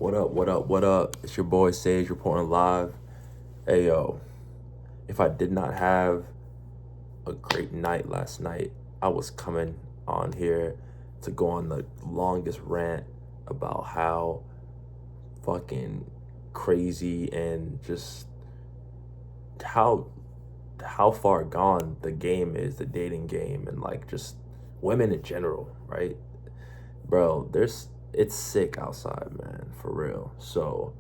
What up, what up, what up? It's your boy Sage reporting live. Hey yo, if I did not have a great night last night, I was coming on here to go on the longest rant about how fucking crazy and just how how far gone the game is, the dating game, and like just women in general, right? Bro, it's sick outside, man, for real. So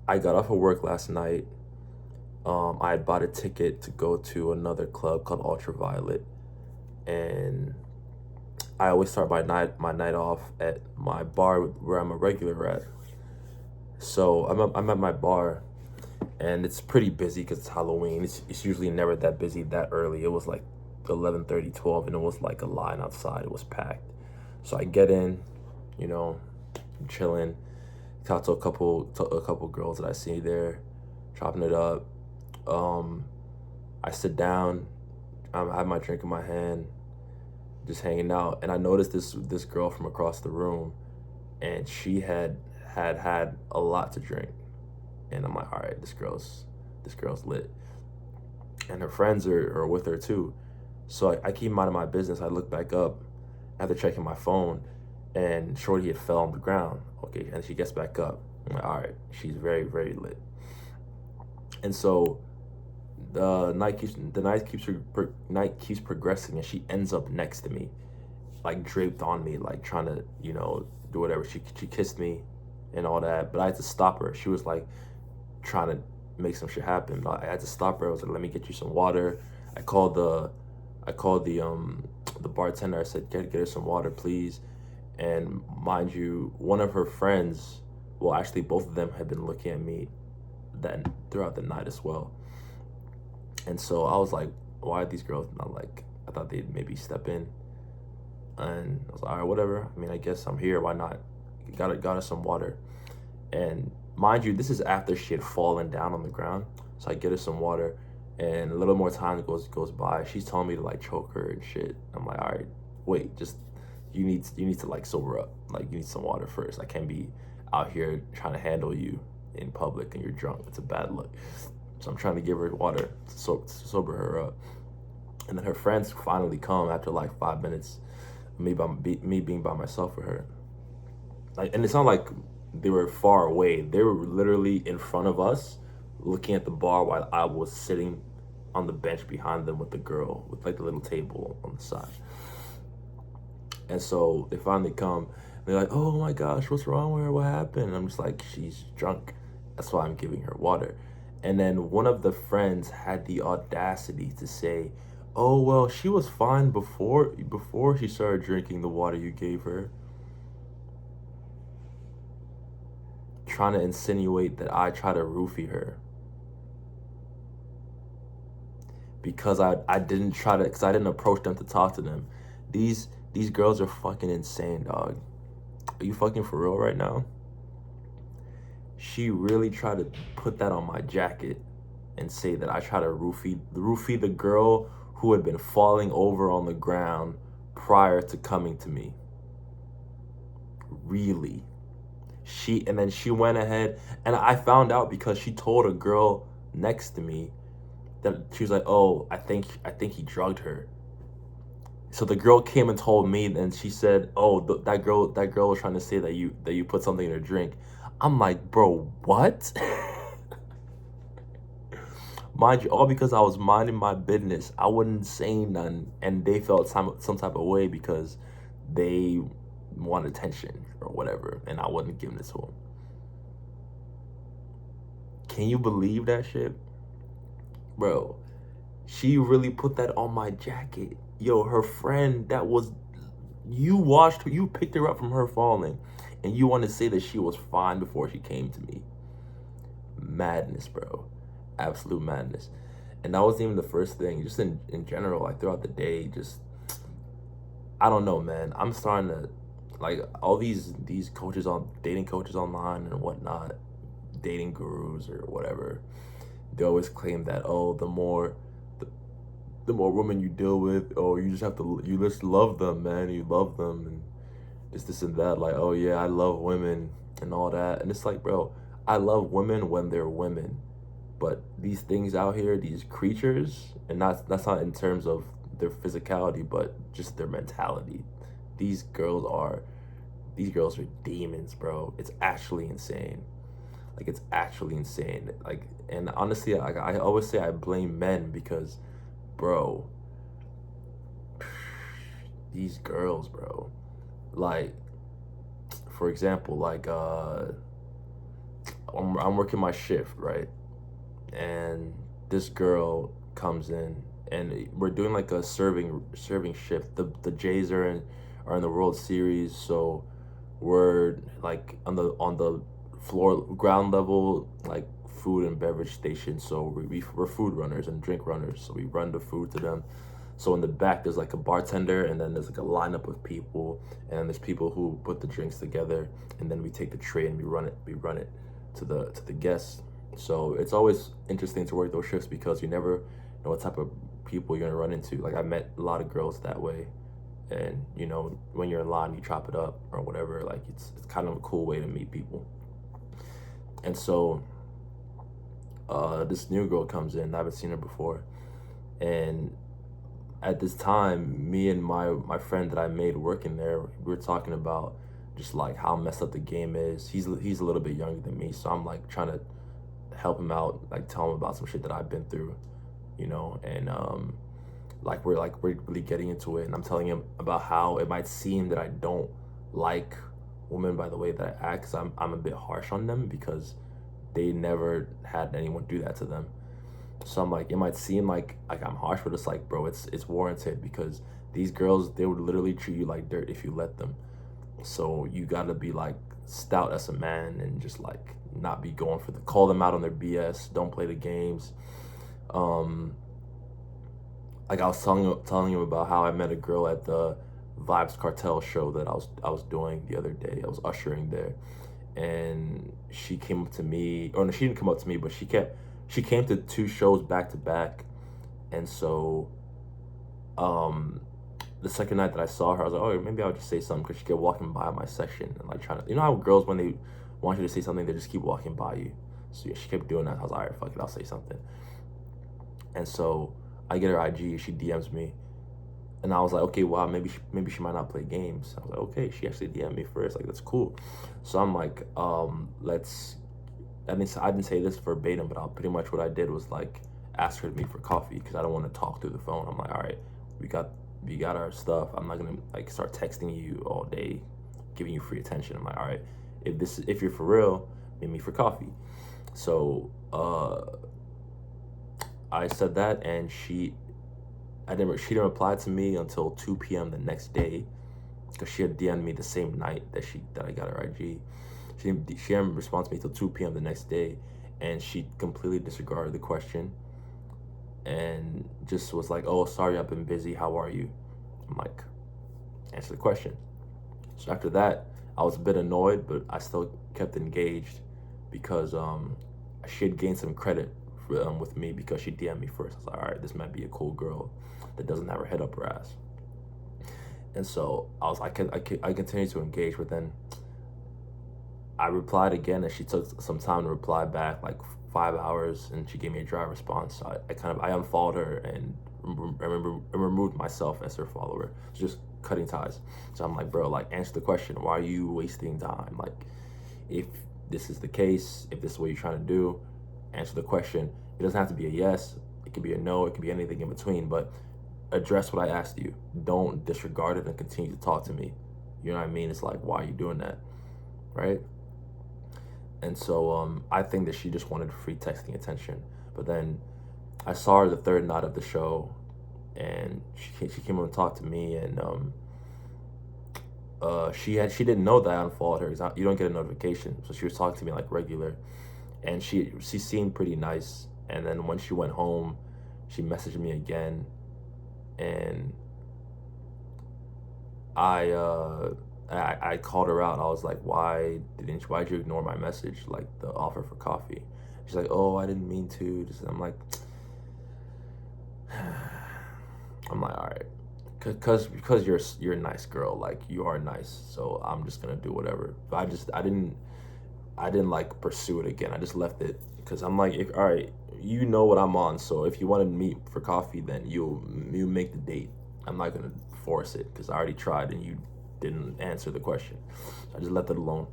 I got off of work last night. I had bought a ticket to go to another club called Ultraviolet, and I always start my night off at my bar where I'm a regular at. So I'm at my bar, and it's pretty busy because it's Halloween. It's usually never that busy that early. It was like 11:30, 12, and it was like a line outside. It was packed. So I get in, you know, I'm chilling. Talk to a couple girls that I see there, chopping it up. Um, I sit down. I have my drink in my hand, just hanging out, and I noticed this girl from across the room, and she had a lot to drink, and I'm like, all right, this girl's lit, and her friends are with her too, so I keep minding my business. I look back up after checking my phone, and Shorty had fell on the ground. Okay, and she gets back up. I'm like, all right, she's very very lit, and so the night keeps progressing, and she ends up next to me, like draped on me, like trying to do whatever. She kissed me and all that, but I had to stop her. She was like trying to make some shit happen. But I had to stop her. I was like, let me get you some water. I called the bartender. I said, get her some water, please. And mind you, one of her friends, well, actually both of them had been looking at me then throughout the night as well. And so I was like, why are these girls not like, I thought they'd maybe step in. And I was like, all right, whatever. I mean, I guess I'm here. Why not? Got her some water. And mind you, this is after she had fallen down on the ground. So I get her some water, and a little more time goes by. She's telling me to like choke her and shit. I'm like, all right, wait, just you need to like sober up. Like you need some water first. I can't be out here trying to handle you in public and you're drunk. It's a bad look. So I'm trying to give her water to sober her up. And then her friends finally come after like 5 minutes, me being by myself with her. Like, and it's not like they were far away. They were literally in front of us, looking at the bar while I was sitting on the bench behind them with the girl with like the little table on the side. And so they finally come. They're like, "Oh my gosh, what's wrong with her? What happened?" And I'm just like, "She's drunk. That's why I'm giving her water." And then one of the friends had the audacity to say, "Oh well, she was fine before she started drinking the water you gave her," trying to insinuate that I try to roofie her because I didn't try to, because I didn't approach them to talk to them. These girls are fucking insane, dog. Are you fucking for real right now? She really tried to put that on my jacket and say that I try to roofie the girl who had been falling over on the ground prior to coming to me. Really? And then she went ahead, and I found out because she told a girl next to me that she was like, "Oh, I think he drugged her." So the girl came and told me, and she said, "Oh, that girl was trying to say that you put something in her drink." I'm like, "Bro, what?" Mind you, all because I was minding my business. I wasn't saying nothing, and they felt some type of way because they want attention or whatever, and I wasn't giving it to them. Can you believe that shit? Bro, she really put that on my jacket. Yo, her friend that was, you picked her up from her falling, and you want to say that she was fine before she came to me. Madness, bro. Absolute madness. And that wasn't even the first thing. Just in general, like throughout the day, just, I don't know, man. I'm starting to, like, all these coaches on dating coaches online and whatnot, dating gurus or whatever, they always claim that, oh, the more women you deal with, oh, you just love them, man. You love them, and this and that. Like, oh yeah, I love women, and all that. And it's like, bro, I love women when they're women, but these things out here, these creatures, and that's not in terms of their physicality, but just their mentality. These girls are these girls are demons, bro. It's actually insane. Like, it's actually insane. Like, and honestly, I always say I blame men because, bro, these girls, bro. Like, for example, like I'm working my shift, right? And this girl comes in, and we're doing like a serving shift. The Jays are in the World Series, so we're like on the floor, ground level, like food and beverage station. So we're food runners and drink runners, so we run the food to them. So in the back there's like a bartender, and then there's like a lineup of people, and then there's people who put the drinks together, and then we take the tray and we run it to the guests. So it's always interesting to work those shifts because you never know what type of people you're gonna run into. Like, I met a lot of girls that way, and when you're in line, you chop it up or whatever. Like, it's kind of a cool way to meet people. And so this new girl comes in. I haven't seen her before, and at this time, me and my friend that I made working there, we were talking about just like how messed up the game is. He's a little bit younger than me, so I'm like trying to help him out, like tell him about some shit that I've been through, and like we're really getting into it, and I'm telling him about how it might seem that I don't like women by the way that I act, 'cause I'm a bit harsh on them because they never had anyone do that to them. So I'm like, it might seem like I'm harsh, but it's like, bro, it's warranted because these girls, they would literally treat you like dirt if you let them. So you gotta be like stout as a man and just like not be going for call them out on their BS. Don't play the games. Like, I was telling him about how I met a girl at the Vibes Cartel show that I was doing the other day. I was ushering there, and she came up to me, or no, she didn't come up to me, but she came to 2 shows back to back. And so the second night that I saw her, I was like, oh, maybe I'll just say something, because she kept walking by my section and like trying to, how girls, when they want you to say something, they just keep walking by you. So yeah, she kept doing that. I was like, all right, fuck it, I'll say something. And so I get her IG, she DMs me, and I was like, okay, wow, maybe she might not play games. I was like, okay, she actually DM'd me first, like, that's cool. So I'm like, I didn't say this verbatim, but pretty much what I did was like ask her to meet for coffee because I don't want to talk through the phone. I'm like, all right, we got our stuff. I'm not gonna like start texting you all day, giving you free attention. I'm like, all right, if you're for real, meet me for coffee. So I said that, and she didn't reply to me until 2 p.m. the next day, because she had DM'd me the same night that I got her IG. She didn't respond to me until 2 p.m. the next day, and she completely disregarded the question and just was like, oh, sorry, I've been busy. How are you? I'm like, answer the question. So after that, I was a bit annoyed, but I still kept engaged because she had gained some credit with me because she DM'd me first. I was like, all right, this might be a cool girl that doesn't have her head up her ass. And so I continued to engage, but then I replied again, and she took some time to reply back, like 5 hours, and she gave me a dry response. So I unfollowed her and removed myself as her follower, just cutting ties. So I'm like, bro, like, answer the question. Why are you wasting time? Like, if this is the case, if this is what you're trying to do, answer the question. It doesn't have to be a yes. It could be a no. It could be anything in between, but address what I asked you. Don't disregard it and continue to talk to me. You know what I mean? It's like, why are you doing that? Right? And so I think that she just wanted free texting attention. But then I saw her the third night of the show, and she came over and talked to me, and she didn't know that I unfollowed her, because you don't get a notification. So she was talking to me like regular, and she seemed pretty nice. And then when she went home, she messaged me again, and I called her out. I was like, why'd you ignore my message, like the offer for coffee? She's like, oh, I didn't mean to. I'm like, all right, because you're a nice girl, like, you are nice, so I'm just gonna do whatever. But I didn't I didn't like pursue it again. I just left it because I'm like, all right, you know what I'm on. So if you want to meet for coffee, then you make the date. I'm not gonna force it because I already tried and you didn't answer the question. I just left it alone.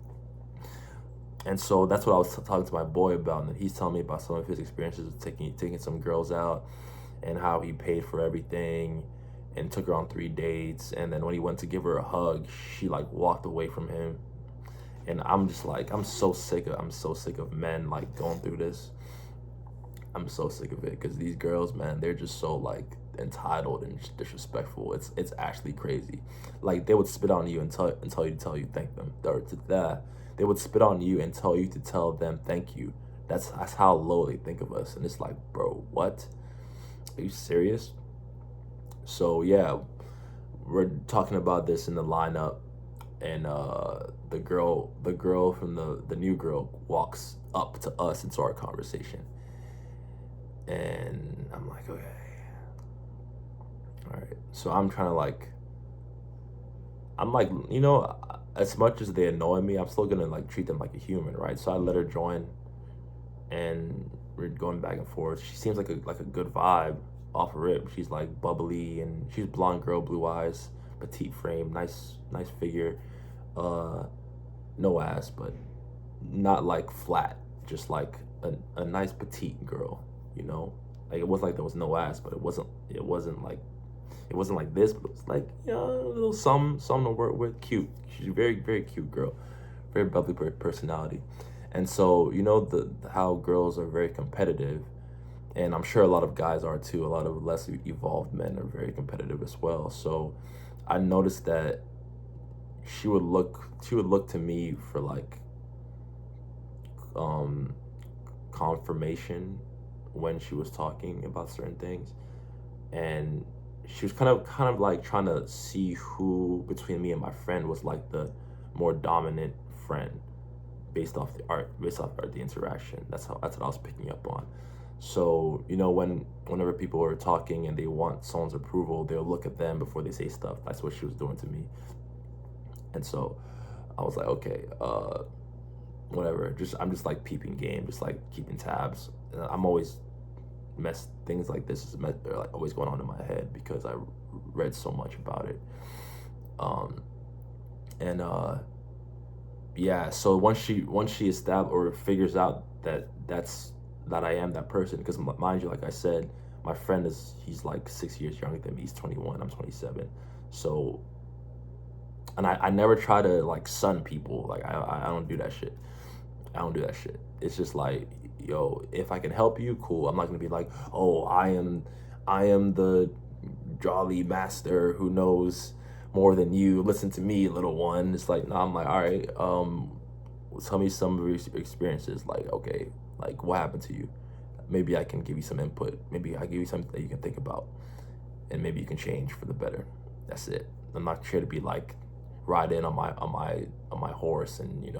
And so that's what I was talking to my boy about, and he's telling me about some of his experiences with taking some girls out, and how he paid for everything, and took her on 3 dates, and then when he went to give her a hug, she like walked away from him. And I'm just like, I'm so sick of men like going through this. I'm so sick of it because these girls, man, they're just so like entitled and disrespectful. It's actually crazy. Like they would spit on you and tell you thank them, or to that they would spit on you and tell you to tell them thank you. That's how low they think of us, and it's like, bro, what? Are you serious? So yeah, we're talking about this in the lineup, and the girl from the new girl walks up to us into our conversation, and I'm like, okay, all right. So I'm trying to like, I'm like, as much as they annoy me, I'm still gonna like treat them like a human, right? So I let her join, and we're going back and forth. She seems like a good vibe off of rip. She's like bubbly, and she's blonde girl, blue eyes, petite frame, nice figure, uh, no ass, but not like flat, just like a nice petite girl, you know. Like it wasn't like there was no ass, but it wasn't like this, but it was like, a little some to work with. Cute. She's a very, very cute girl, very bubbly personality. And so the how girls are very competitive, and I'm sure a lot of guys are too. A lot of less evolved men are very competitive as well. So I noticed that she would look to me for like um confirmation when she was talking about certain things, and she was kind of like trying to see who between me and my friend was like the more dominant friend, based off the interaction. That's what I was picking up on. So whenever people are talking and they want someone's approval, they'll look at them before they say stuff. That's what she was doing to me. And so I was like, okay, whatever. I'm just like peeping game, just like keeping tabs. I'm always things like this are like always going on in my head because I read so much about it. And yeah, so once she establishes or figures out that I am that person, because mind you, like I said, my friend he's like 6 years younger than me. He's 21, I'm 27. So, and I never try to like sun people. Like I don't do that shit. I don't do that shit. It's just like, yo, if I can help you, cool. I'm not gonna be like, oh, I am the jolly master who knows more than you. Listen to me, little one. It's like, no, I'm like, all right, tell me some of your experiences. Like, okay, like what happened to you? Maybe I can give you some input. Maybe I give you something that you can think about, and maybe you can change for the better. That's it. I'm not here to be like ride in on my horse and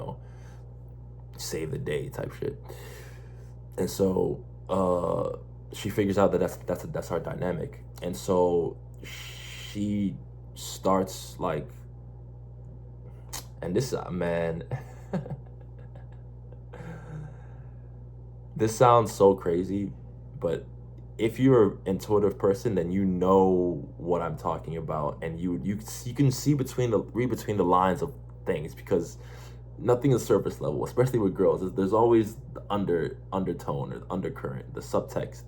save the day type shit. And so she figures out that that's our dynamic, and so she starts like, and this man, this sounds so crazy, but if you're an intuitive person, then you know what I'm talking about, and you can see read between the lines of things, because nothing is surface level, especially with girls. There's always the undertone or undercurrent, the subtext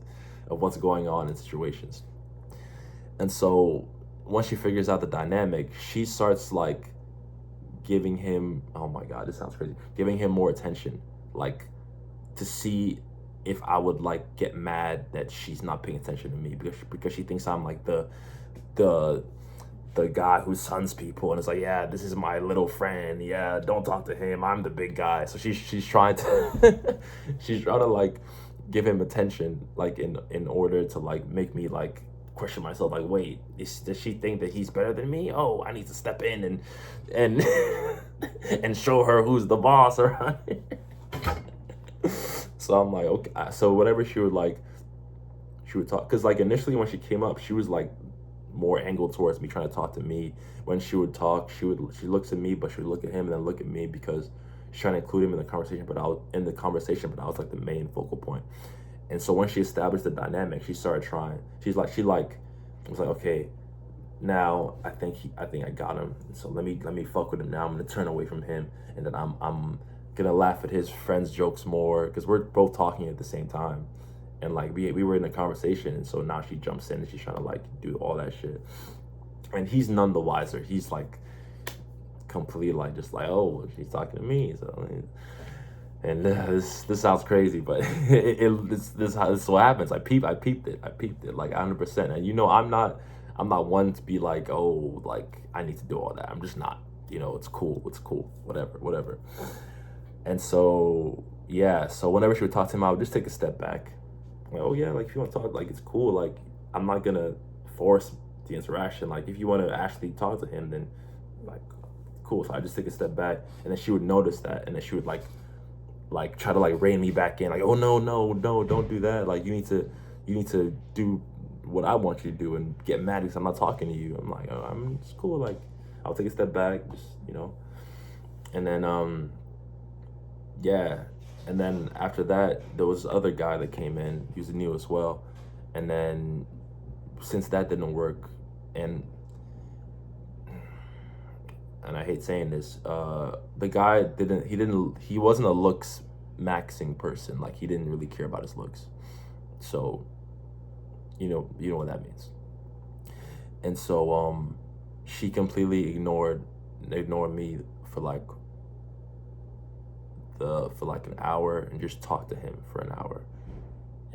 of what's going on in situations. And so once she figures out the dynamic, she starts like giving him, oh my God, this sounds crazy, giving him more attention, like to see if I would like get mad that she's not paying attention to me, because she thinks I'm like the guy who suns people, and it's like, yeah, this is my little friend, yeah, don't talk to him, I'm the big guy. So she's trying to she's trying to like give him attention, like in order to like make me like question myself, like, wait, does she think that he's better than me? Oh, I need to step in and and show her who's the boss around here. So I'm like, okay. So whatever she would talk, because like initially when she came up, she was like more angled towards me, trying to talk to me. When she would talk, she looks at me, but she would look at him and then look at me, because She's trying to include him in the conversation, but I was like the main focal point. And so when she established the dynamic, she started trying. She was like, okay, now I think I got him. So let me fuck with him now. I'm gonna turn away from him, and then I'm gonna laugh at his friends' jokes more because we're both talking at the same time, and like we were in a conversation, and so now she jumps in and she's trying to like do all that shit, and he's none the wiser. He's like completely like just like, oh, she's talking to me, so. And this sounds crazy, but this is what happens. I peeped it like 100%. And I'm not one to be like, oh, like I need to do all that. I'm just not. It's cool, whatever. And so yeah, so whenever she would talk to him, I would just take a step back. Like, oh yeah, like if you want to talk, like it's cool. Like I'm not gonna force the interaction. Like if you want to actually talk to him, then like cool. So I just take a step back, and then she would notice that, and then she would like try to like rein me back in, like, oh no, don't do that. Like you need to do what I want you to do and get mad because I'm not talking to you. I'm like, oh, I'm just cool. Like I'll take a step back, just and then yeah, and then after that there was this other guy that came in. He was new as well, and then since that didn't work, and I hate saying this, the guy he wasn't a looks maxing person. Like he didn't really care about his looks. So, you know what that means. And so, she completely ignored me for like an hour and just talked to him for an hour.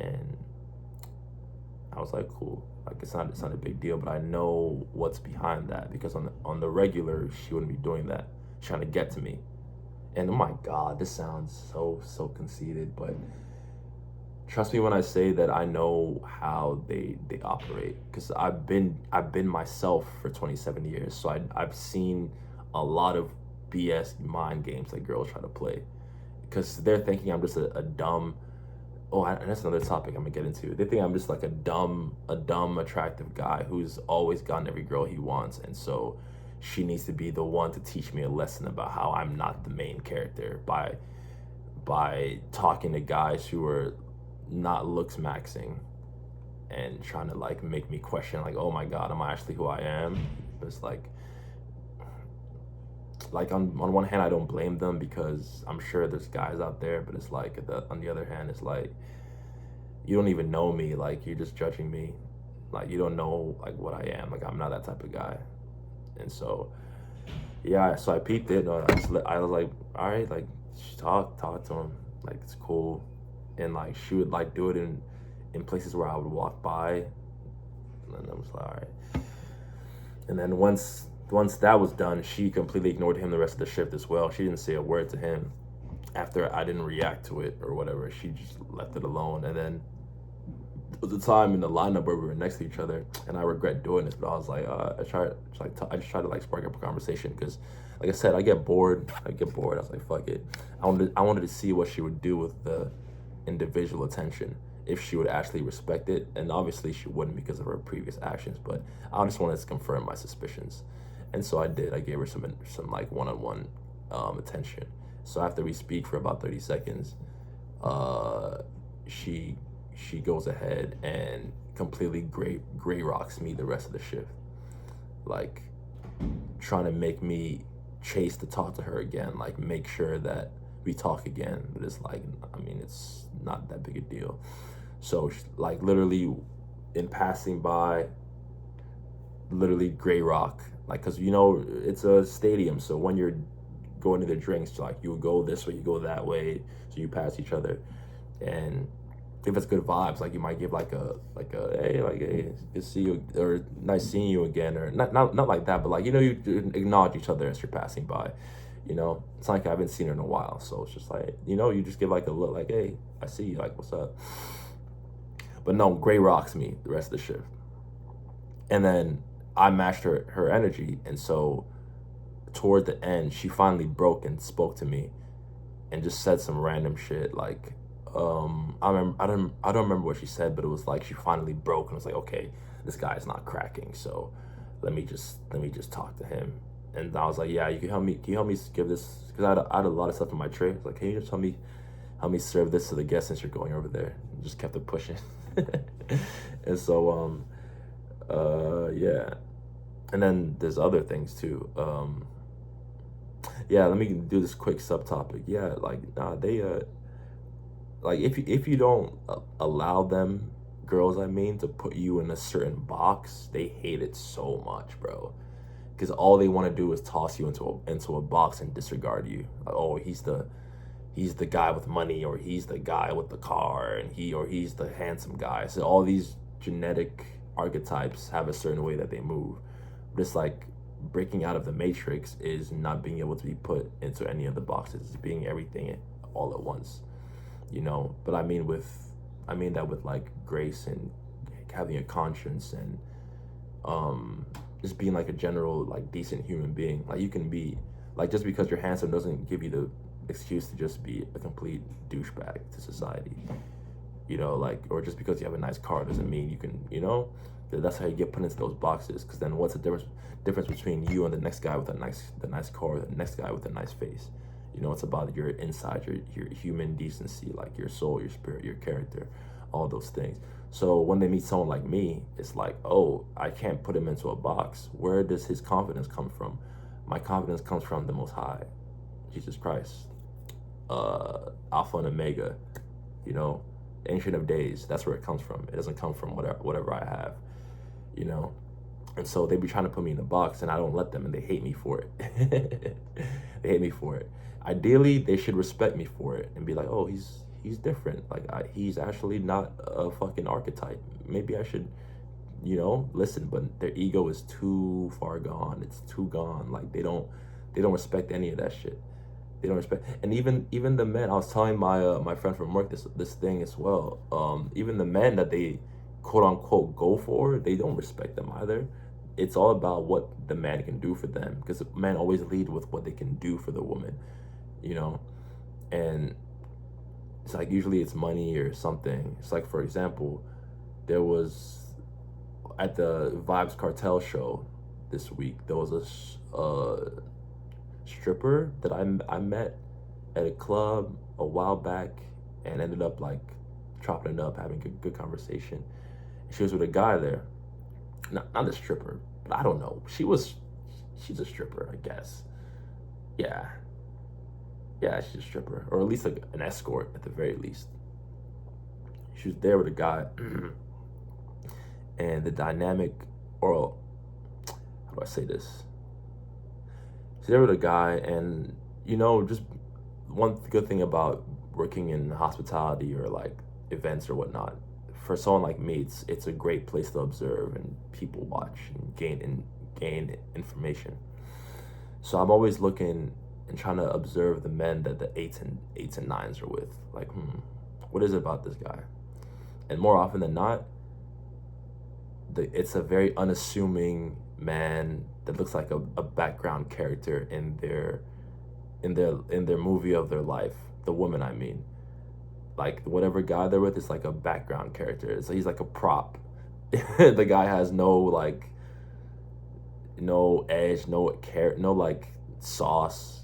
And I was like, cool. Like it's not a big deal, but I know what's behind that because on the regular she wouldn't be doing that, trying to get to me. And oh my God, this sounds so conceited, but trust me when I say that I know how they operate because I've been myself for 27 years, so I've seen a lot of BS mind games that girls try to play because they're thinking I'm just a dumb. Oh, and that's another topic I'm gonna get into. They think I'm just like a dumb, attractive guy who's always gotten every girl he wants, and so she needs to be the one to teach me a lesson about how I'm not the main character by talking to guys who are not looks maxing and trying to like make me question like, oh my God, am I actually who I am? But it's like on one hand I don't blame them because I'm sure there's guys out there, but it's like on the other hand it's like you don't even know me, like you're just judging me, like you don't know like what I am, like I'm not that type of guy. And so yeah, so I peeped it. I was like, all right, like talk to him, like it's cool. And like she would like do it in places where I would walk by, and I was like, all right. And then once that was done, she completely ignored him the rest of the shift as well. She didn't say a word to him after I didn't react to it or whatever. She just left it alone. And then there was a time in the lineup where we were next to each other, and I regret doing this, but I was like, I just tried to like spark up a conversation because, like I said, I get bored. I was like, fuck it. I wanted to see what she would do with the individual attention, if she would actually respect it, and obviously she wouldn't because of her previous actions, but I just wanted to confirm my suspicions. And so I did. I gave her some like one-on-one attention. So after we speak for about 30 seconds, she goes ahead and completely gray rocks me the rest of the shift, like trying to make me chase to talk to her again, like make sure that we talk again. But it's like, I mean, it's not that big a deal. So like literally in passing by, literally gray rock, like, cause it's a stadium. So when you're going to the drinks, like you would go this way, you go that way. So you pass each other. And if it's good vibes, like you might give like a hey, good to see you, or nice seeing you again, or not like that, but like, you acknowledge each other as you're passing by. It's like I haven't seen her in a while, so it's just like, you just give like a look, like, hey, I see you, like, what's up? But no, gray rocks me the rest of the shift. And then I matched her energy, and so toward the end, she finally broke and spoke to me and just said some random shit, like, I don't remember what she said, but it was like she finally broke and was like, okay, this guy's not cracking, so let me just talk to him. And I was like, yeah, you can help me. Can you help me give this? Because I had a lot of stuff in my tray. I was like, can you just help me serve this to the guests since you're going over there? And just kept it pushing. And so, yeah. And then there's other things too. Yeah, let me do this quick subtopic. Yeah, like, nah, they, like, if you don't allow them, girls, I mean, to put you in a certain box, they hate it so much, bro. Because all they want to do is toss you into a box and disregard you. Like, oh, he's the guy with money, or he's the guy with the car, and he's the handsome guy. So all these genetic archetypes have a certain way that they move. But it's like breaking out of the matrix is not being able to be put into any of the boxes. It's being everything all at once, you know. But I mean that with like grace and having a conscience and just being like a general like decent human being. Like you can be like, just because you're handsome doesn't give you the excuse to just be a complete douchebag to society, you know. Like, or just because you have a nice car doesn't mean you can, you know. That's how you get put into those boxes. Because then what's the difference between you and the next guy with the nice car, the next guy with a nice face? You know, it's about your inside, your human decency, like your soul, your spirit, your character, all those things. So when they meet someone like me, it's like, oh, I can't put him into a box. Where does his confidence come from? My confidence comes from the Most High, Jesus Christ, Alpha and Omega, you know, Ancient of Days. That's where it comes from. It doesn't come from whatever I have, you know. And so they be trying to put me in a box, and I don't let them, and they hate me for it. They hate me for it. Ideally, they should respect me for it and be like, oh, he's different. Like, he's actually not a fucking archetype. Maybe I should, you know, listen. But their ego is too far gone. It's too gone. Like, they don't respect any of that shit. They don't respect. And even the men. I was telling my friend from work this thing as well. Even the men that they quote unquote go for, they don't respect them either. It's all about what the man can do for them, because men always lead with what they can do for the woman, you know. And it's like usually it's money or something. It's like, for example, there was at the Vibes Cartel show this week, there was a stripper that I met at a club a while back, and ended up like chopping it up, having good conversation. She was with a guy there, not a stripper, but I don't know. She's a stripper, I guess. Yeah, she's a stripper, or at least like an escort at the very least. She was there with a guy, and the dynamic, or how do I say this? She's there with a guy, and you know, just one good thing about working in hospitality or like events or whatnot, for someone like me, it's a great place to observe and people watch and gain information. So I'm always looking and trying to observe the men that the eights and nines are with. Like, what is it about this guy? And more often than not, it's a very unassuming man that looks like a background character in their movie of their life. The woman, I mean. Like, whatever guy they're with is like a background character. So he's like a prop. The guy has no edge, no like sauce.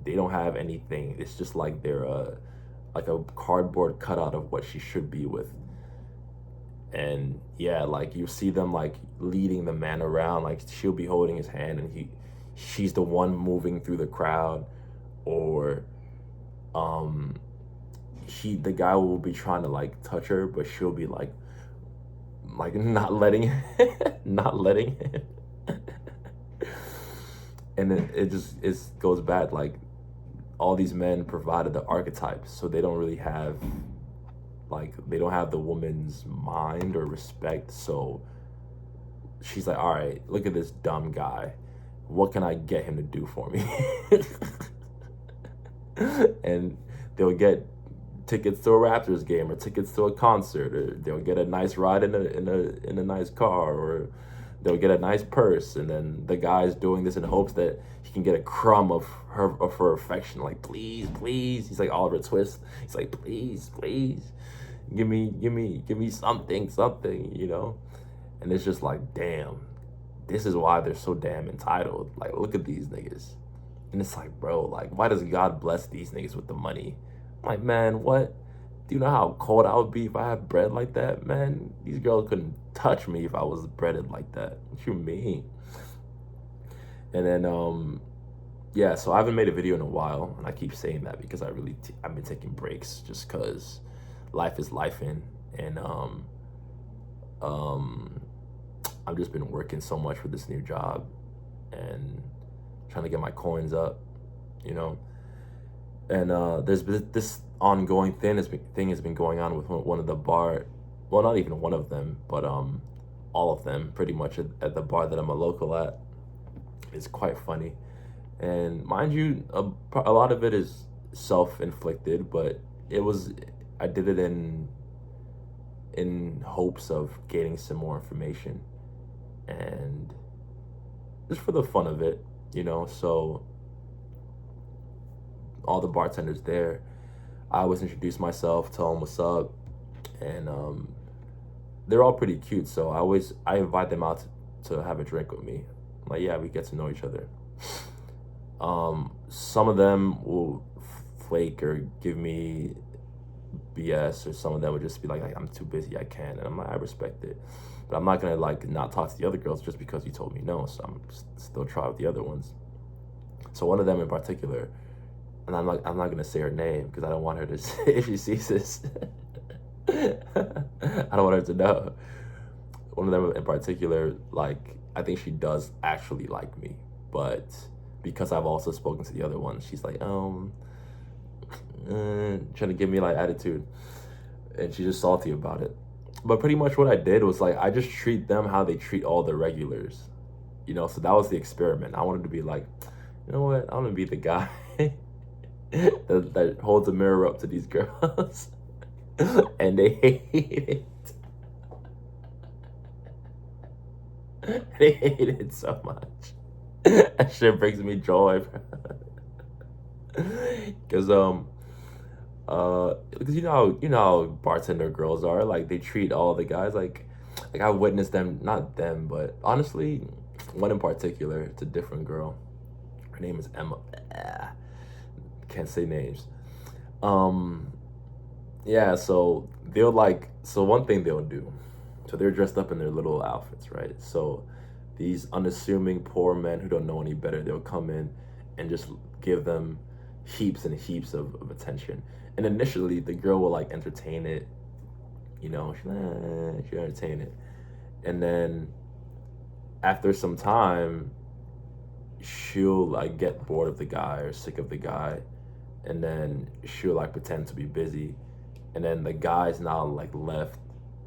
They don't have anything. It's just like they're like a cardboard cutout of what she should be with. And yeah, like you see them like leading the man around, like she'll be holding his hand and she's the one moving through the crowd, or the guy will be trying to like touch her, but she'll be like not letting him. And it goes bad. Like, all these men provided the archetypes, so they don't really have the woman's mind or respect. So she's like, all right, look at this dumb guy, what can I get him to do for me? And they'll get tickets to a Raptors game, or tickets to a concert, or they'll get a nice ride in a nice car, or they'll get a nice purse. And then the guy's doing this in hopes that he can get a crumb of her affection. Like, please, he's like Oliver Twist. He's like, please, give me something, you know. And it's just like, damn, this is why they're so damn entitled. Like, look at these niggas. And it's like, bro, like, why does God bless these niggas with the money? I'm like, man, what? Do you know how cold I would be if I had bread like that? Man, these girls couldn't touch me if I was breaded like that. What you mean? And then, yeah, so I haven't made a video in a while, and I keep saying that because I've been taking breaks just because life is lifing, and I've just been working so much with this new job and trying to get my coins up, you know. And there's been this ongoing thing has been going on with one of the bar, well, not even one of them, but all of them pretty much at the bar that I'm a local at. It's quite funny, and mind you, a lot of it is self-inflicted, but I did it in hopes of gaining some more information and just for the fun of it, you know. So all the bartenders there, I always introduce myself, tell them what's up, and they're all pretty cute. So I invite them out to have a drink with me. Like, yeah, we get to know each other. Some of them will flake or give me BS, or some of them would just be like, I'm too busy, I can't. And I'm like, I respect it, but I'm not gonna like not talk to the other girls just because you told me no. So I'm still try with the other ones. So one of them in particular, and I'm not gonna say her name because I don't want her to if she sees this. I don't want her to know. One of them in particular, like, I think she does actually like me, but because I've also spoken to the other one, she's like, trying to give me like attitude, and she's just salty about it. But pretty much what I did was like, I just treat them how they treat all the regulars, you know. So that was the experiment. I wanted to be like, you know what, I'm gonna be the guy that holds a mirror up to these girls and they hate it. They hate it so much. That shit brings me joy. Because because you know how bartender girls are, like, they treat all the guys like I witnessed them, not them, but honestly, one in particular. It's a different girl. Her name is Emma. Can't say names. Yeah, so one thing they'll do, so they're dressed up in their little outfits, right? So these unassuming poor men who don't know any better, they'll come in and just give them heaps and heaps of attention. And initially the girl will like entertain it, you know, she'll entertain it. And then after some time, she'll like get bored of the guy or sick of the guy, and then she'll like pretend to be busy, and then the guy's now like left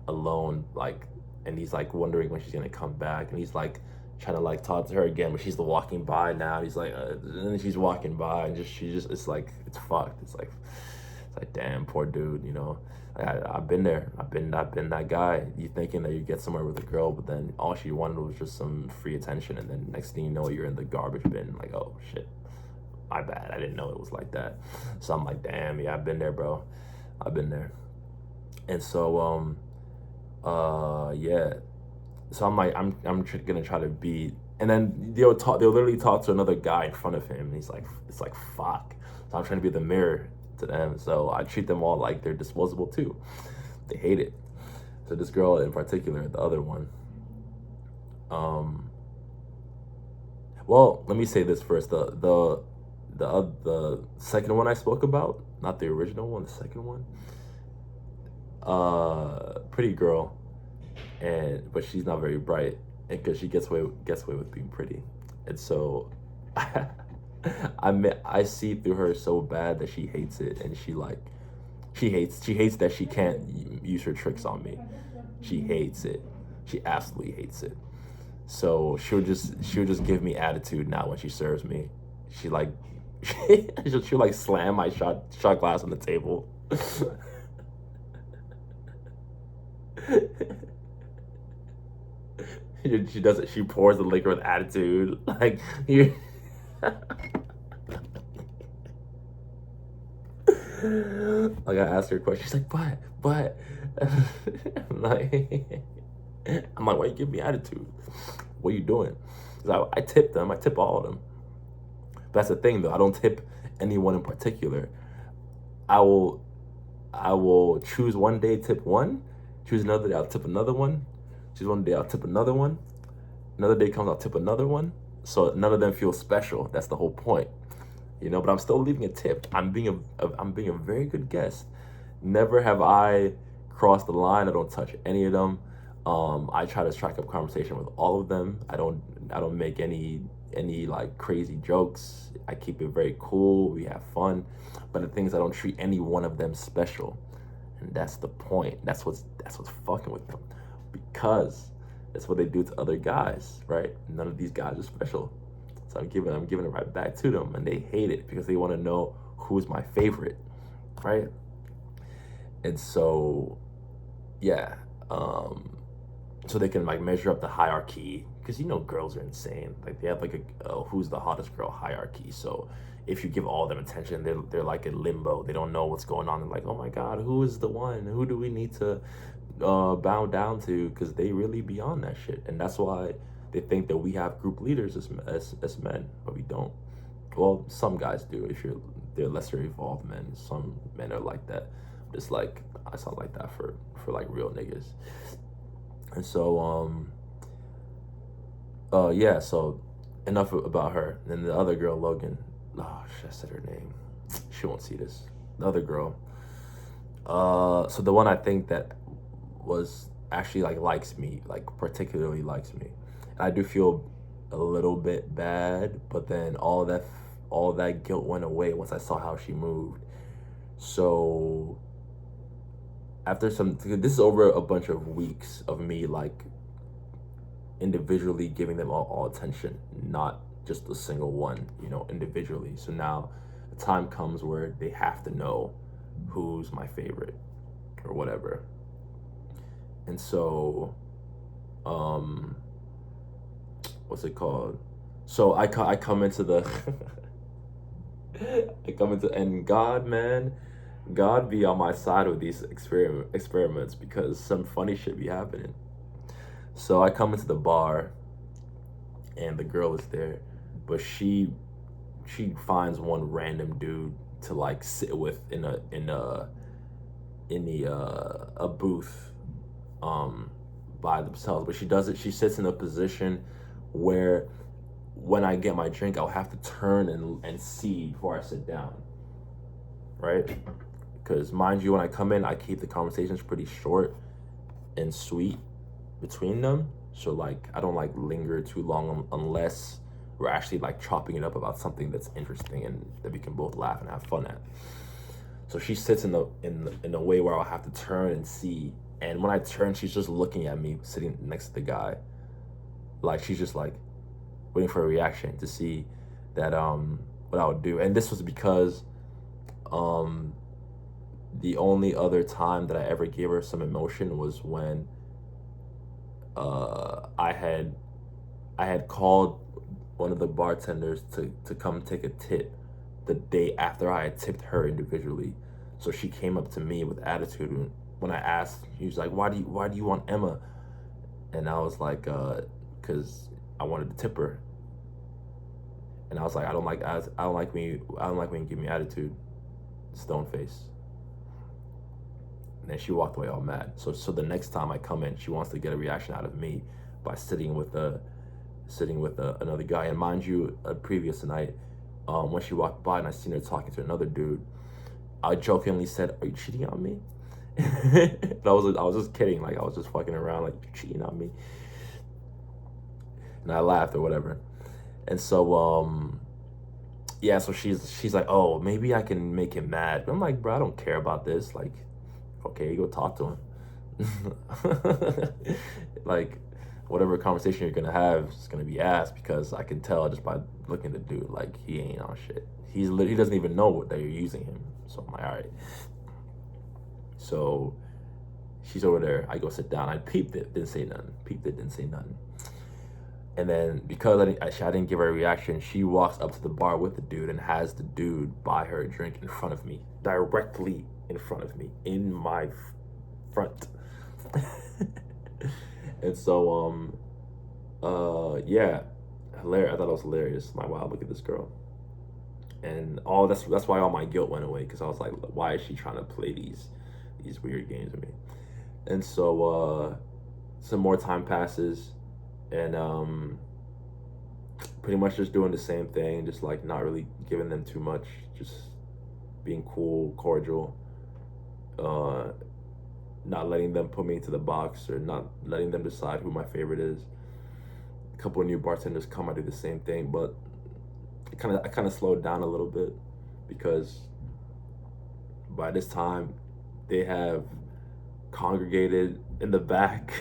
alone, like, and he's like wondering when she's gonna come back, and he's like trying to like talk to her again, but she's walking by now. And he's like, and then she's walking by, and it's like, it's fucked. It's like damn, poor dude, you know. I've been there. I've been that guy. You thinking that you get somewhere with a girl, but then all she wanted was just some free attention, and then next thing you know, you're in the garbage bin. Like, oh shit, my bad. I didn't know it was like that. So I'm like, damn, yeah, I've been there, bro. I've been there. And so yeah. So I'm like, I'm gonna try to be, and then they'll literally talk to another guy in front of him, and he's like, it's like, fuck. So I'm trying to be the mirror to them. So I treat them all like they're disposable too. They hate it. So this girl in particular, the other one, well, let me say this first. The second one I spoke about, not the original one, the second one, pretty girl, but she's not very bright, and because she gets away with being pretty, and so I see through her so bad that she hates it, and she hates that she can't use her tricks on me. She hates it. She absolutely hates it. So she'll just give me attitude now when she serves me. She like she'll like slam my shot glass on the table. She does it. She pours the liquor with attitude. Like, you. Like, I asked her a question. She's like, but. I'm like, why you give me attitude? what are you doing? Because I tip them, I tip all of them. But that's the thing though, I don't tip anyone in particular. I will choose one day, tip one, choose another day, I'll tip another one, choose one day, I'll tip another one, another day comes, I'll tip another one. So none of them feel special. That's the whole point, you know. But I'm still leaving a tip. I'm being a very good guest. Never have I crossed the line. I don't touch any of them. I try to strike up conversation with all of them. I don't make any like crazy jokes. I keep it very cool. We have fun. But the thing is, I don't treat any one of them special, and that's the point. That's what's fucking with them, because that's what they do to other guys, right? None of these guys are special. So I'm giving it right back to them, and they hate it because they want to know who's my favorite, right? And so, yeah, so they can like measure up the hierarchy, because you know girls are insane. Like they have like a who's the hottest girl hierarchy. So if you give all of them attention, they're like in limbo. They don't know what's going on. They're like, oh my god, who is the one? Who do we need to bow down to? Because they really beyond that shit, and that's why they think that we have group leaders as men, but we don't. Well, some guys do. They're lesser evolved men. Some men are like that. It's like I sound like that for like real niggas. And so yeah, so enough about her. And the other girl, Logan, oh shit, I said her name, she won't see this. The other girl, so the one I think that was actually like likes me, like particularly likes me, and I do feel a little bit bad, but then all that guilt went away once I saw how she moved. So after this is over a bunch of weeks of me like individually giving them all attention, not just a single one, you know, individually. So now the time comes where they have to know who's my favorite or whatever. And so, what's it called? So I come into the, and God, man, God be on my side with these experiments, because some funny shit be happening. So I come into the bar, and the girl is there, but she finds one random dude to like sit with in a booth by themselves. But she sits in a position where when I get my drink, I'll have to turn and see before I sit down, right? Because mind you, when I come in, I keep the conversations pretty short and sweet between them. So like I don't like linger too long unless we're actually like chopping it up about something that's interesting and that we can both laugh and have fun at. So she sits in a way where I'll have to turn and see, and when I turn, she's just looking at me sitting next to the guy, like she's just like waiting for a reaction to see that what I would do. And this was because the only other time that I ever gave her some emotion was when I had called one of the bartenders to come take a tip the day after I had tipped her individually. So she came up to me with attitude when I asked. She was like, "Why do you want Emma?" And I was like, "Cause I wanted to tip her." And I was like, I don't like when you give me attitude, stone face. And then she walked away all mad. So the next time I come in, she wants to get a reaction out of me by sitting with another guy. And mind you, a previous night, when she walked by and I seen her talking to another dude, I jokingly said, "Are you cheating on me?" And I was just kidding, like I was just fucking around, like, "You cheating on me?" And I laughed or whatever. And so yeah, so she's like, "Oh, maybe I can make him mad." But I'm like, "Bro, I don't care about this. Like, okay, you go talk to him." Like, whatever conversation you're gonna have is gonna be asked, because I can tell just by looking at the dude, like he ain't on shit. He doesn't even know that you're using him. So I'm like, all right. So she's over there. I go sit down. I peeped it, didn't say nothing. Peeped it, didn't say nothing. And then because I didn't give her a reaction, she walks up to the bar with the dude and has the dude buy her a drink in front of me, directly in front of me, in my front. And so Yeah, hilarious. I thought it was hilarious. My wow, look at this girl. And all that's why all my guilt went away, because I was like, why is she trying to play these weird games with me? And so some more time passes, and pretty much just doing the same thing, just like not really giving them too much, just being cool, cordial, uh, not letting them put me into the box, or not letting them decide who my favorite is. A couple of new bartenders come, I do the same thing, but I kind of slowed down a little bit, because by this time they have congregated in the back.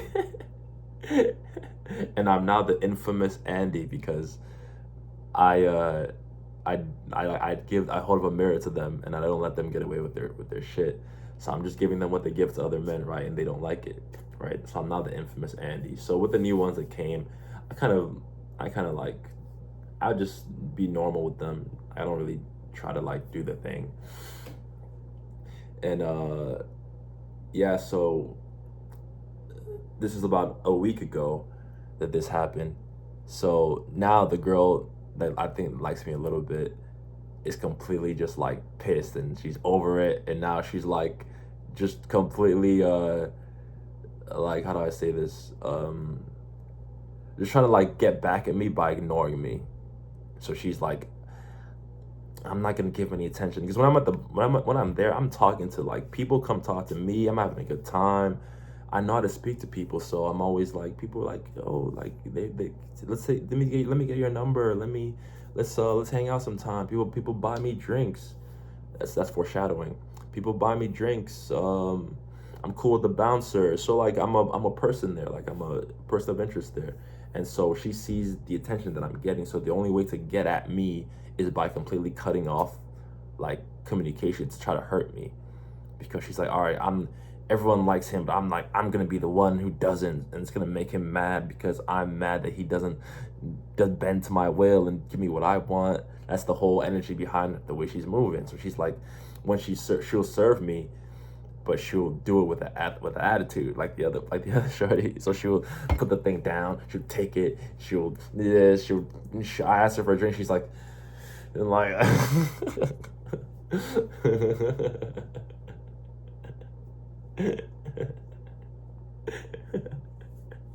And I'm now the infamous Andy, because I I hold up a mirror to them, and I don't let them get away with their shit. So I'm just giving them what they give to other men, right? And they don't like it, right? So I'm now the infamous Andy. So with the new ones that came, I kind of like, I'll just be normal with them. I don't really try to like do the thing. And yeah, so this is about a week ago that this happened. So now the girl that I think likes me a little bit is completely just like pissed, and she's over it, and now she's like just completely like, how do I say this, just trying to like get back at me by ignoring me. So she's like, I'm not gonna give any attention, because when I'm there, I'm talking to, like, people come talk to me, I'm having a good time, I know how to speak to people. So I'm always like, people are like, oh, like they let's say, let me get your number, let's hang out sometime. People buy me drinks. That's foreshadowing. People buy me drinks. I'm cool with the bouncer. So like, I'm a person there. Like, I'm a person of interest there. And so she sees the attention that I'm getting. So the only way to get at me is by completely cutting off like communication, to try to hurt me, because she's like, all right, everyone likes him, but I'm gonna be the one who doesn't, and it's gonna make him mad, because I'm mad that he doesn't bend to my will and give me what I want. That's the whole energy behind the way she's moving. So she's like, when she'll serve me, but she'll do it with an attitude, like the other shorty. So she'll put the thing down, she'll take it, I ask her for a drink, she's like, and like,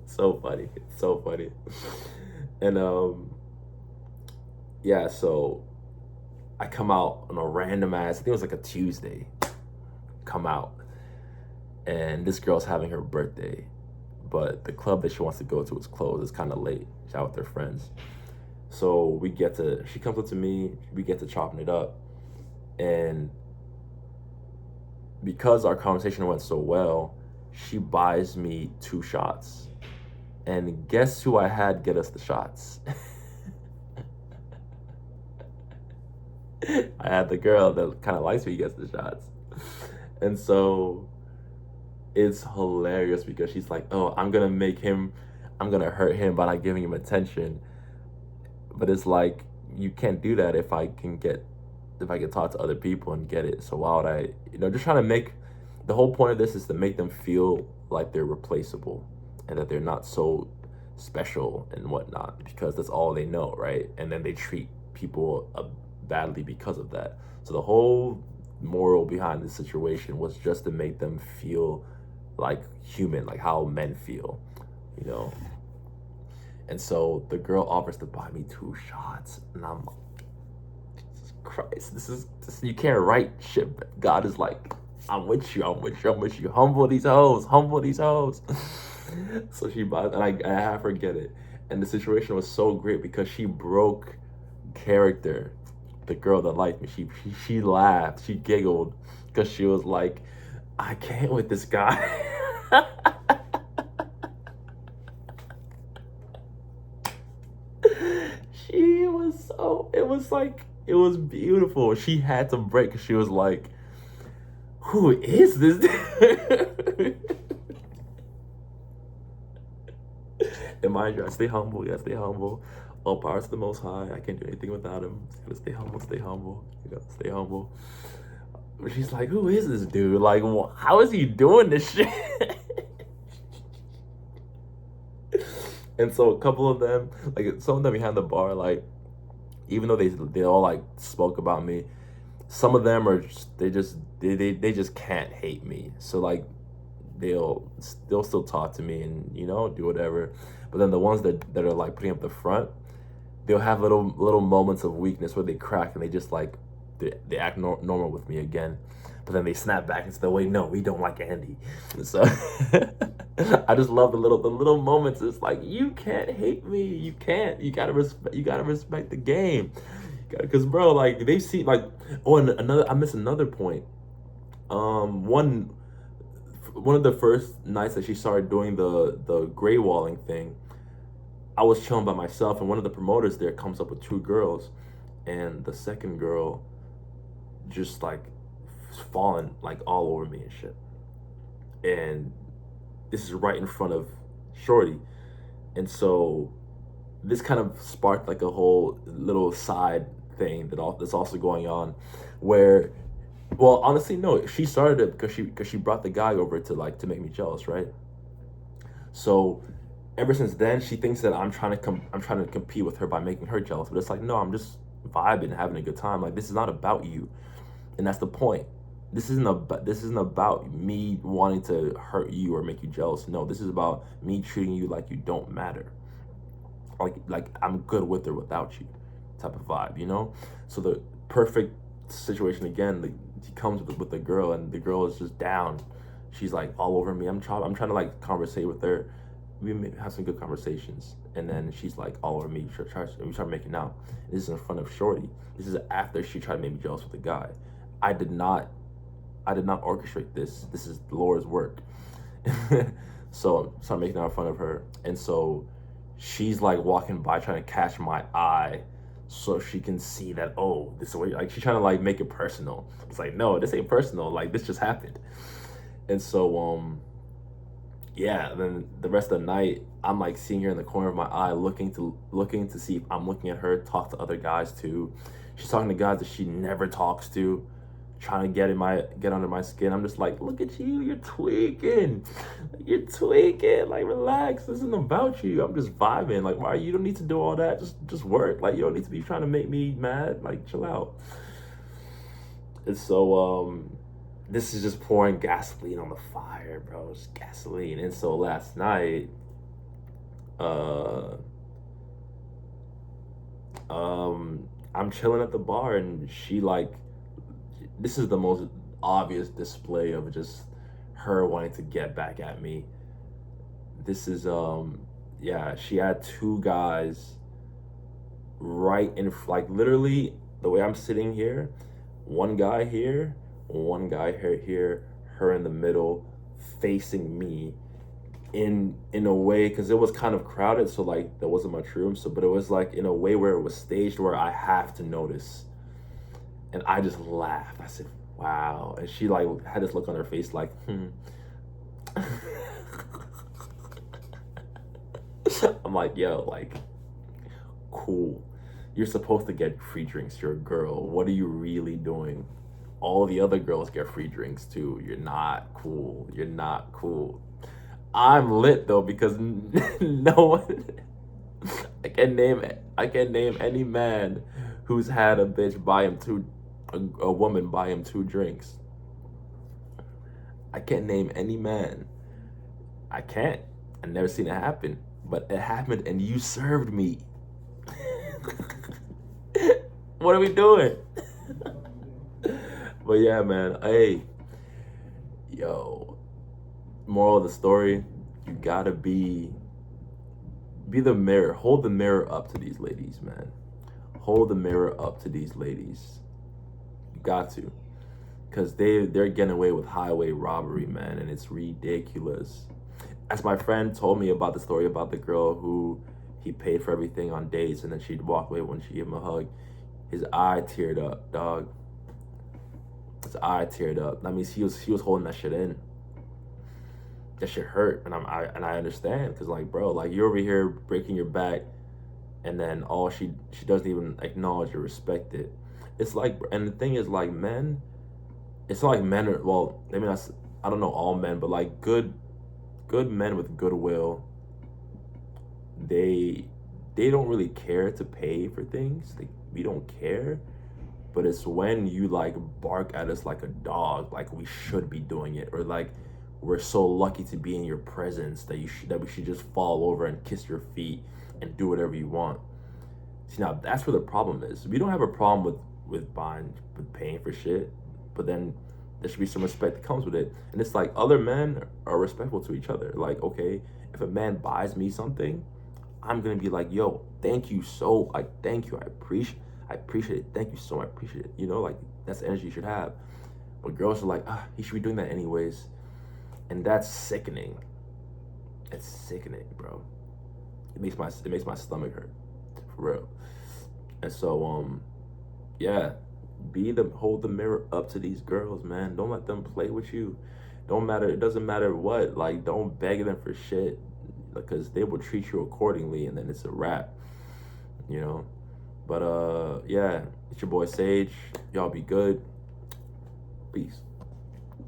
so funny, so funny. And yeah, so I come out on a random ass, I think it was like a Tuesday, come out, and this girl's having her birthday, but the club that she wants to go to is closed. It's kind of late. She's out with her friends. So she comes up to me, we get to chopping it up, and because our conversation went so well, she buys me 2 shots. And guess who I had get us the shots? I had the girl that kind of likes me gets the shots. And so it's hilarious, because she's like, oh, I'm gonna hurt him by not giving him attention. But it's like, you can't do that if I can talk to other people and get it. So why would I, just trying to make, the whole point of this is to make them feel like they're replaceable, and that they're not so special and whatnot, because that's all they know, right? And then they treat people badly because of that. So the whole moral behind this situation was just to make them feel like human, like how men feel, And so the girl offers to buy me 2 shots, and I'm like, Jesus Christ, this you can't write shit. But God is like, I'm with you. Humble these hoes. So she buys, and I have her get it. And the situation was so great, because she broke character. The girl that liked me, she laughed, she giggled, because she was like, I can't with this guy. It was beautiful. She had to break, because she was like, who is this dude? And mind you, I stay humble. Yeah, stay humble. All power to the Most High. I can't do anything without him. Gotta stay humble, stay humble. You gotta stay humble. But she's like, who is this dude? Like, how is he doing this shit? And so a couple of them, like some of them behind the bar, like even though they all like spoke about me, some of them are they just can't hate me. So like they'll still talk to me and do whatever. But then the ones that are like putting up the front, they'll have little moments of weakness where they crack and they just like they act normal with me again. But then they snap back and say, "Wait, no, we don't like Andy." So I just love the little moments. It's like you can't hate me. You can't. You gotta respect. You gotta respect the game. Because bro, like they see like and another. I missed another point. One of the first nights that she started doing the gray walling thing, I was chilling by myself, and one of the promoters there comes up with two girls, and the second girl just like falling like all over me and shit. And this is right in front of Shorty, and so this kind of sparked like a whole little side thing that's also going on, where, well, honestly, no, she started it because she brought the guy over to make me jealous, right? So ever since then, she thinks that I'm trying to compete with her by making her jealous. But it's like, no, I'm just vibing, having a good time. Like, this is not about you, and that's the point. This isn't about me wanting to hurt you or make you jealous. No, this is about me treating you like you don't matter. Like I'm good with or without you, type of vibe. So the perfect situation again. He comes with the girl, and the girl is just down. She's like all over me. I'm trying to like conversate with her. We have some good conversations, and then she's like all over me. We start making out. This is in front of Shorty. This is after she tried to make me jealous with the guy. I did not orchestrate this. This is the Lord's work. So I started making out in front of her, and so she's like walking by trying to catch my eye so she can see that, oh, this is way, like she's trying to like make it personal. It's like, no, this ain't personal. Like this just happened. And so yeah, then the rest of the night I'm like seeing her in the corner of my eye, looking to see if I'm looking at her, talk to other guys too. She's talking to guys that she never talks to, trying to get under my skin. I'm just like, look at you, you're tweaking. Like, relax. This isn't about you. I'm just vibing. Like, why you don't need to do all that. Just work. Like, you don't need to be trying to make me mad. Like, chill out. And so this is just pouring gasoline on the fire, bro. Just gasoline. And so last night, I'm chilling at the bar, and she like, this is the most obvious display of just her wanting to get back at me. This is yeah, she had two guys right in, like, literally the way I'm sitting here, one guy here, her in the middle, facing me in a way, because it was kind of crowded, so like there wasn't much room, so but it was like in a way where it was staged where I have to notice. And I just laughed. I said, wow. And she like had this look on her face like, I'm like, yo, like, cool. You're supposed to get free drinks. You're a girl. What are you really doing? All the other girls get free drinks too. You're not cool. You're not cool. I'm lit though, because no one I can name any man who's had a bitch buy him a woman buy him 2 drinks. I can't name any man. I can't. I've never seen it happen. But it happened, and you served me. What are we doing? But yeah, man. Hey, yo. Moral of the story: you gotta be the mirror. Hold the mirror up to these ladies, man. Hold the mirror up to these ladies. You got to, because they're getting away with highway robbery, man, and it's ridiculous. As my friend told me about the story about the girl who he paid for everything on dates, and then she'd walk away when she gave him a hug. His eye teared up, dog. His eye teared up. That means he was holding that shit in. That shit hurt, and I understand, because like, bro, like, you're over here breaking your back, and then all she doesn't even acknowledge or respect it. It's like, and the thing is, like, men, it's not like men are, well, I mean, I don't know all men, but like good men with goodwill they don't really care to pay for things. Like, we don't care. But it's when you like bark at us like a dog, like we should be doing it, or like we're so lucky to be in your presence that we should just fall over and kiss your feet and do whatever you want. See, now that's where the problem is. We don't have a problem with paying for shit, but then there should be some respect that comes with it. And it's like other men are respectful to each other. Like, okay, if a man buys me something, I'm gonna be like, yo, thank you so, like, thank you, I appreciate it, thank you so much, I appreciate it. You know, like, that's the energy you should have. But girls are like, he should be doing that anyways, and that's sickening. It's sickening, bro. It makes my stomach hurt, for real. And so, yeah, hold the mirror up to these girls, man. Don't let them play with you. Don't matter. It doesn't matter what. Like, don't beg them for shit, because they will treat you accordingly, and then it's a wrap. You know. But yeah, it's your boy Sage. Y'all be good. Peace.